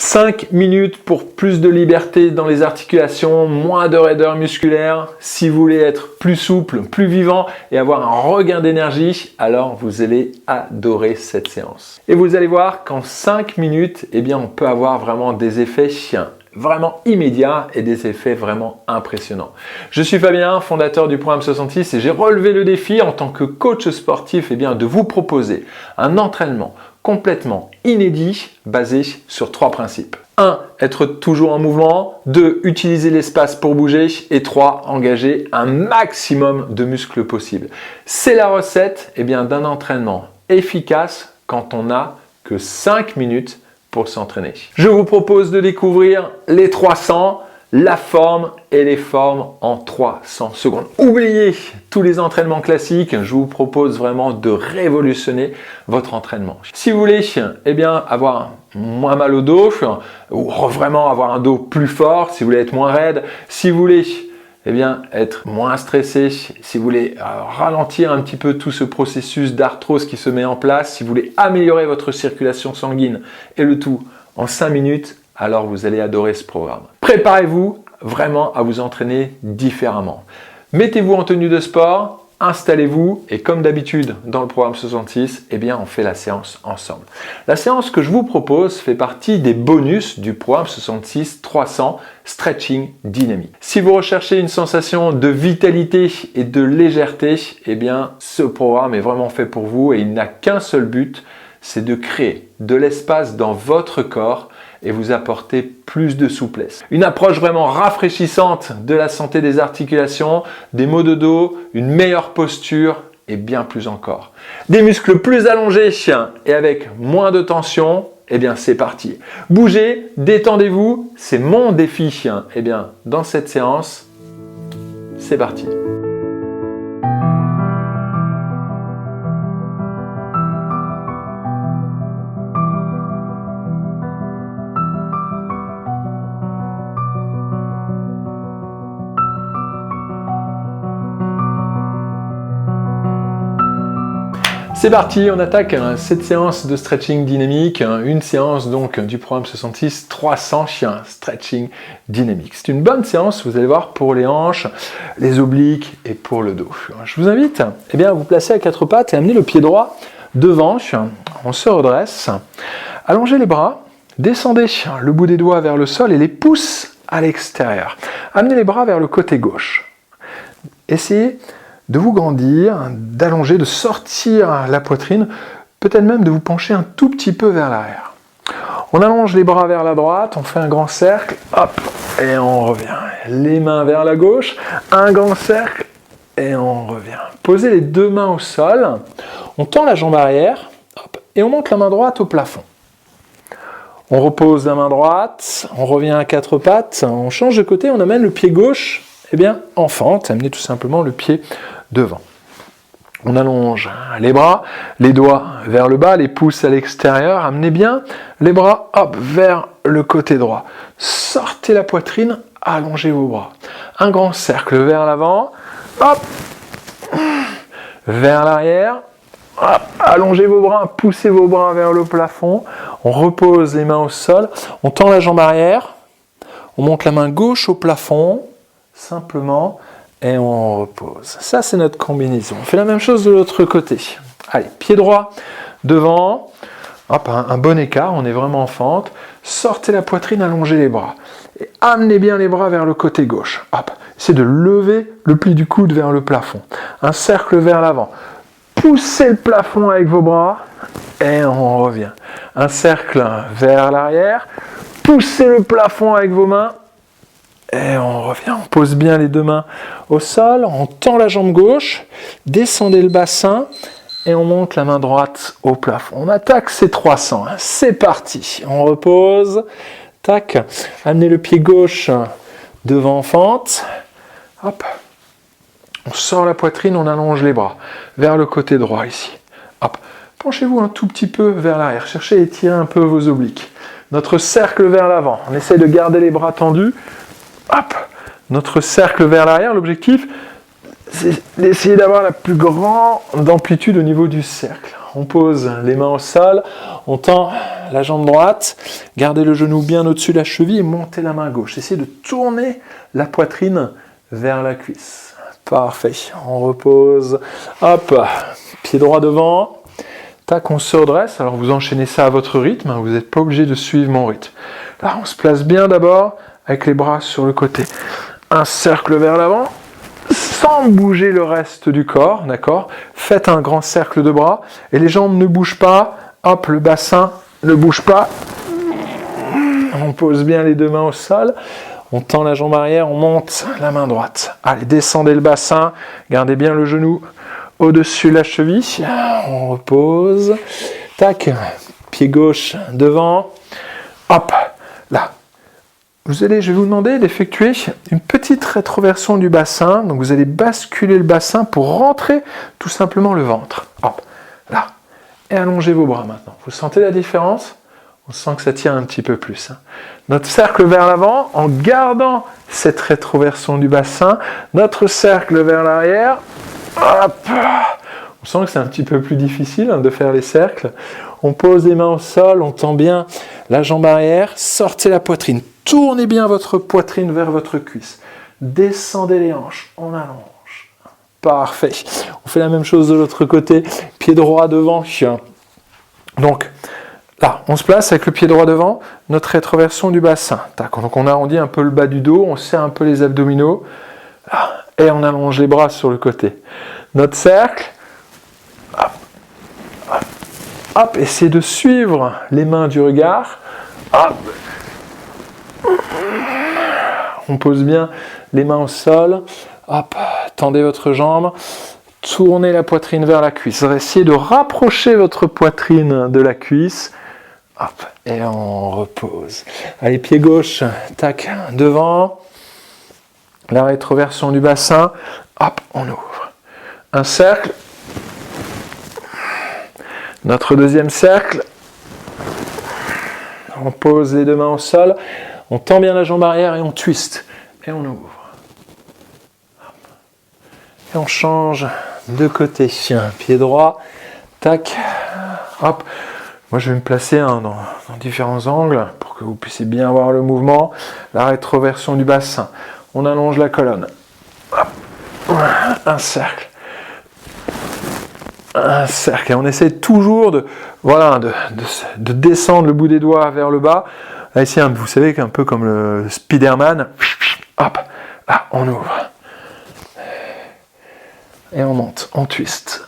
5 minutes pour plus de liberté dans les articulations, moins de raideur musculaire. Si vous voulez être plus souple, plus vivant et avoir un regain d'énergie, alors vous allez adorer cette séance. Et vous allez voir qu'en 5 minutes, on peut avoir vraiment des effets vraiment immédiats et des effets vraiment impressionnants. Je suis Fabien, fondateur du programme 66 et j'ai relevé le défi en tant que coach sportif de vous proposer un entraînement complètement inédit basé sur 3 principes. 1. Être toujours en mouvement. 2. Utiliser l'espace pour bouger. Et 3. Engager un maximum de muscles possible. C'est la recette d'un entraînement efficace quand on n'a que 5 minutes pour s'entraîner. Je vous propose de découvrir les 300, la forme et les formes en 300 secondes. Oubliez tous les entraînements classiques, je vous propose vraiment de révolutionner votre entraînement. Si vous voulez avoir moins mal au dos ou vraiment avoir un dos plus fort, si vous voulez être moins raide, si vous voulez être moins stressé, si vous voulez ralentir un petit peu tout ce processus d'arthrose qui se met en place, si vous voulez améliorer votre circulation sanguine et le tout en 5 minutes, alors vous allez adorer ce programme. Préparez-vous vraiment à vous entraîner différemment. Mettez-vous en tenue de sport, installez-vous et comme d'habitude dans le programme 66, on fait la séance ensemble. La séance que je vous propose fait partie des bonus du programme 66 300 Stretching Dynamique. Si vous recherchez une sensation de vitalité et de légèreté, ce programme est vraiment fait pour vous et il n'a qu'un seul but, c'est de créer de l'espace dans votre corps et vous apporter plus de souplesse. Une approche vraiment rafraîchissante de la santé des articulations, des maux de dos, une meilleure posture et bien plus encore. Des muscles plus allongés et avec moins de tension, c'est parti. Bougez, détendez-vous, c'est mon défi. Dans cette séance, c'est parti. C'est parti, on attaque cette séance de stretching dynamique, une séance donc du programme 66 300 stretching dynamique. C'est une bonne séance, vous allez voir, pour les hanches, les obliques et pour le dos. Je vous invite à vous placer à 4 pattes et amener le pied droit devant. On se redresse, allongez les bras, descendez le bout des doigts vers le sol et les pouces à l'extérieur. Amenez les bras vers le côté gauche. Essayez de vous grandir, d'allonger, de sortir la poitrine, peut-être même de vous pencher un tout petit peu vers l'arrière. On allonge les bras vers la droite, on fait un grand cercle, hop, et on revient. Les mains vers la gauche, un grand cercle, et on revient. Posez les 2 mains au sol, on tend la jambe arrière, hop, et on monte la main droite au plafond. On repose la main droite, on revient à 4 pattes, on change de côté, on amène le pied gauche, en fente, amenez tout simplement le pied devant. On allonge les bras, les doigts vers le bas, les pouces à l'extérieur, amenez bien les bras vers le côté droit. Sortez la poitrine, allongez vos bras. Un grand cercle vers l'avant, vers l'arrière, allongez vos bras, poussez vos bras vers le plafond, on repose les mains au sol, on tend la jambe arrière, on monte la main gauche au plafond, simplement, et on repose. Ça, c'est notre combinaison. On fait la même chose de l'autre côté. Allez, pied droit devant, un bon écart, on est vraiment en fente. Sortez la poitrine, allongez les bras. Et amenez bien les bras vers le côté gauche. Essayez de lever le pli du coude vers le plafond. Un cercle vers l'avant. Poussez le plafond avec vos bras, et on revient. Un cercle vers l'arrière. Poussez le plafond avec vos mains, et on revient, on pose bien les 2 mains au sol, on tend la jambe gauche, descendez le bassin et on monte la main droite au plafond. On attaque ces 300, c'est parti. On repose, tac, amenez le pied gauche devant en fente, hop. On sort la poitrine, on allonge les bras vers le côté droit ici. Hop. Penchez-vous un tout petit peu vers l'arrière, cherchez à étirer un peu vos obliques. Notre cercle vers l'avant, on essaie de garder les bras tendus. Hop, notre cercle vers l'arrière, l'objectif, c'est d'essayer d'avoir la plus grande amplitude au niveau du cercle. on pose les mains au sol, on tend la jambe droite, gardez le genou bien au-dessus de la cheville et montez la main gauche. Essayez de tourner la poitrine vers la cuisse. Parfait, on repose, hop, pied droit devant, tac, on se redresse. Alors vous enchaînez ça à votre rythme, vous n'êtes pas obligé de suivre mon rythme. Là, on se place bien d'abord avec les bras sur le côté. Un cercle vers l'avant, sans bouger le reste du corps, d'accord? Faites un grand cercle de bras et les jambes ne bougent pas. Hop, le bassin ne bouge pas. On pose bien les deux mains au sol. On tend la jambe arrière, on monte la main droite. Allez, descendez le bassin, gardez bien le genou au-dessus de la cheville. On repose. Tac, pied gauche devant. Hop, là. Je vais vous demander d'effectuer une petite rétroversion du bassin. Donc vous allez basculer le bassin pour rentrer tout simplement le ventre. Hop, là. Et allongez vos bras maintenant. Vous sentez la différence? On sent que ça tire un petit peu plus. Notre cercle vers l'avant, en gardant cette rétroversion du bassin. Notre cercle vers l'arrière. Hop. On sent que c'est un petit peu plus difficile de faire les cercles. On pose les mains au sol, on tend bien la jambe arrière. Sortez la poitrine. Tournez bien votre poitrine vers votre cuisse. Descendez les hanches, on allonge. Parfait. On fait la même chose de l'autre côté. Pied droit devant. Donc, là, on se place avec le pied droit devant, notre rétroversion du bassin. Donc on arrondit un peu le bas du dos, on serre un peu les abdominaux. Et on allonge les bras sur le côté. Notre cercle. Hop, hop, hop. Essayez de suivre les mains du regard. Hop. On pose bien les mains au sol. Hop, tendez votre jambe. Tournez la poitrine vers la cuisse. Essayez de rapprocher votre poitrine de la cuisse. Hop, et on repose. Allez, pied gauche, tac, devant. La rétroversion du bassin. Hop, on ouvre. Un cercle. Notre deuxième cercle. On pose les deux mains au sol. On tend bien la jambe arrière et on twist. Et on ouvre. Et on change de côté. Pied droit. Tac. Hop. Moi, je vais me placer dans différents angles pour que vous puissiez bien voir le mouvement. La rétroversion du bassin. On allonge la colonne. Hop. Un cercle. Un cercle. Et on essaie toujours de descendre le bout des doigts vers le bas. Là, ici, vous savez, un peu comme le Spider-Man. Hop, là, on ouvre. Et on monte, on twist.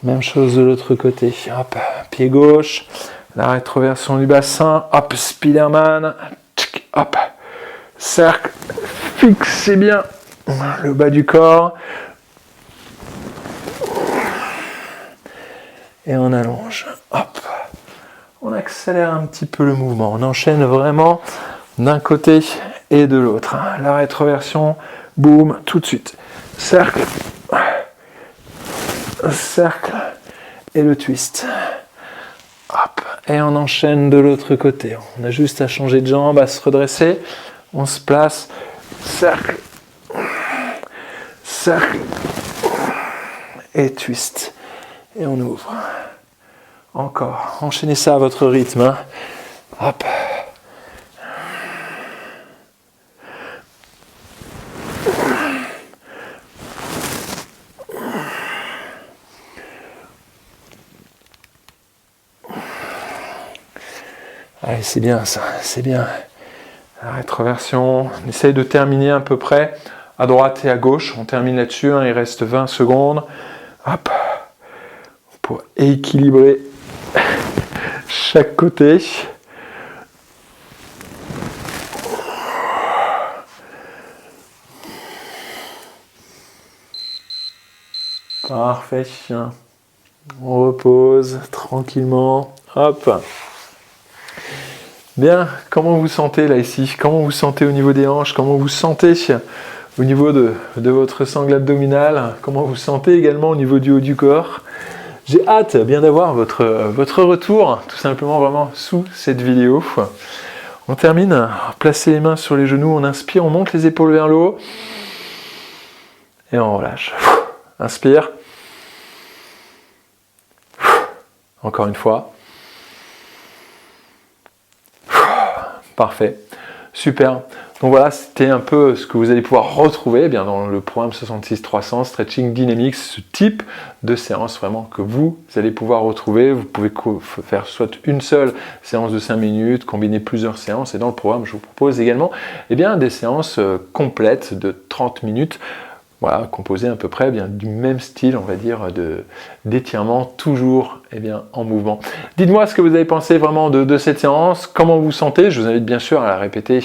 Même chose de l'autre côté. Hop, pied gauche, la rétroversion du bassin. Hop, Spider-Man. Hop, cercle. Fixez bien le bas du corps. Et on allonge. Hop. On accélère un petit peu le mouvement. On enchaîne vraiment d'un côté et de l'autre. La rétroversion, boum, tout de suite. Cercle. Cercle. Et le twist. Hop. Et on enchaîne de l'autre côté. On a juste à changer de jambe, à se redresser. On se place. Cercle. Cercle. Et twist. Et on ouvre. Encore. Enchaînez ça à votre rythme. Hop. Allez, c'est bien ça. C'est bien. La rétroversion. On essaye de terminer à peu près à droite et à gauche. On termine là-dessus. Il reste 20 secondes. Hop. Pour équilibrer chaque côté. Parfait. On repose tranquillement. Hop. Bien, comment vous sentez là ici? Comment vous sentez au niveau des hanches? Comment vous sentez au niveau de votre sangle abdominale? Comment vous sentez également au niveau du haut du corps? J'ai hâte bien d'avoir votre retour, tout simplement vraiment sous cette vidéo. On termine, placez les mains sur les genoux, on inspire, on monte les épaules vers le haut et on relâche. Inspire. Encore une fois. Parfait. Super. Donc voilà, c'était un peu ce que vous allez pouvoir retrouver eh bien, dans le programme 66-300 Stretching Dynamics, ce type de séance vraiment que vous allez pouvoir retrouver. Vous pouvez faire soit une seule séance de 5 minutes, combiner plusieurs séances, et dans le programme, je vous propose également eh bien, des séances complètes de 30 minutes. Voilà, composé à peu près eh bien, du même style, on va dire, d'étirement, toujours eh bien, en mouvement. Dites-moi ce que vous avez pensé vraiment de cette séance, comment vous vous sentez. Je vous invite bien sûr à la répéter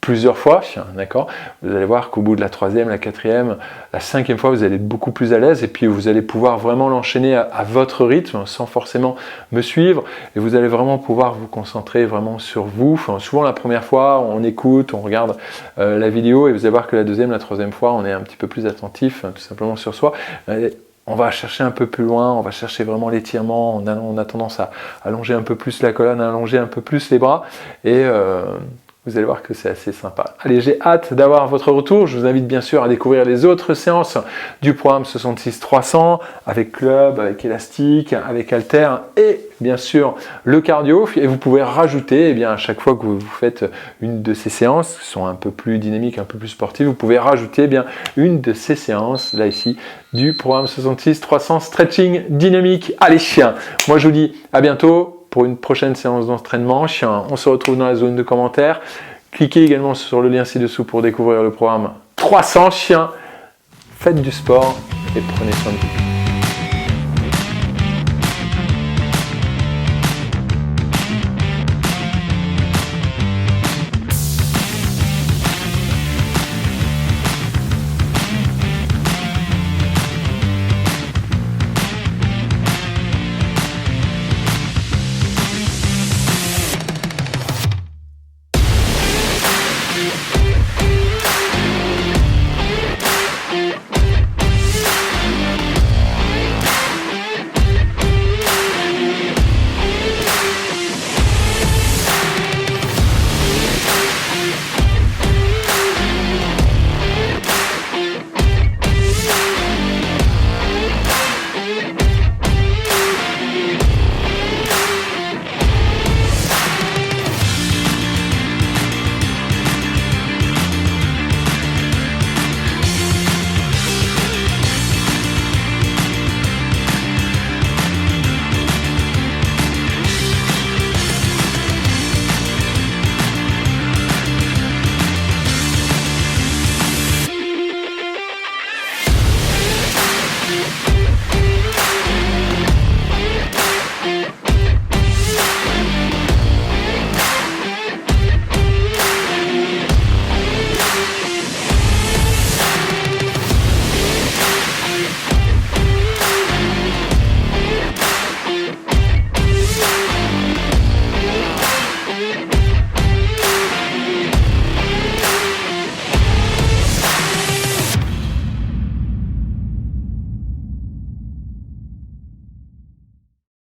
plusieurs fois, d'accord. Vous allez voir qu'au bout de la 3e, la 4e, la 5e fois, vous allez être beaucoup plus à l'aise et puis vous allez pouvoir vraiment l'enchaîner à votre rythme sans forcément me suivre et vous allez vraiment pouvoir vous concentrer vraiment sur vous. Enfin, souvent la première fois, on écoute, on regarde la vidéo et vous allez voir que la 2e, la 3e fois, on est un petit peu plus attentif, tout simplement sur soi. On va chercher un peu plus loin, on va chercher vraiment l'étirement, on a tendance à allonger un peu plus la colonne, à allonger un peu plus les bras et vous allez voir que c'est assez sympa. Allez, j'ai hâte d'avoir votre retour. Je vous invite bien sûr à découvrir les autres séances du programme 66-300 avec club, avec élastique, avec halter et bien sûr le cardio. Et vous pouvez rajouter, eh bien, à chaque fois que vous faites une de ces séances, qui sont un peu plus dynamiques, un peu plus sportives, vous pouvez rajouter eh bien, une de ces séances, là ici, du programme 66-300 Stretching Dynamique. Allez, moi je vous dis à bientôt pour une prochaine séance d'entraînement. On se retrouve dans la zone de commentaires. Cliquez également sur le lien ci-dessous pour découvrir le programme 300 chiens. Faites du sport et prenez soin de vous.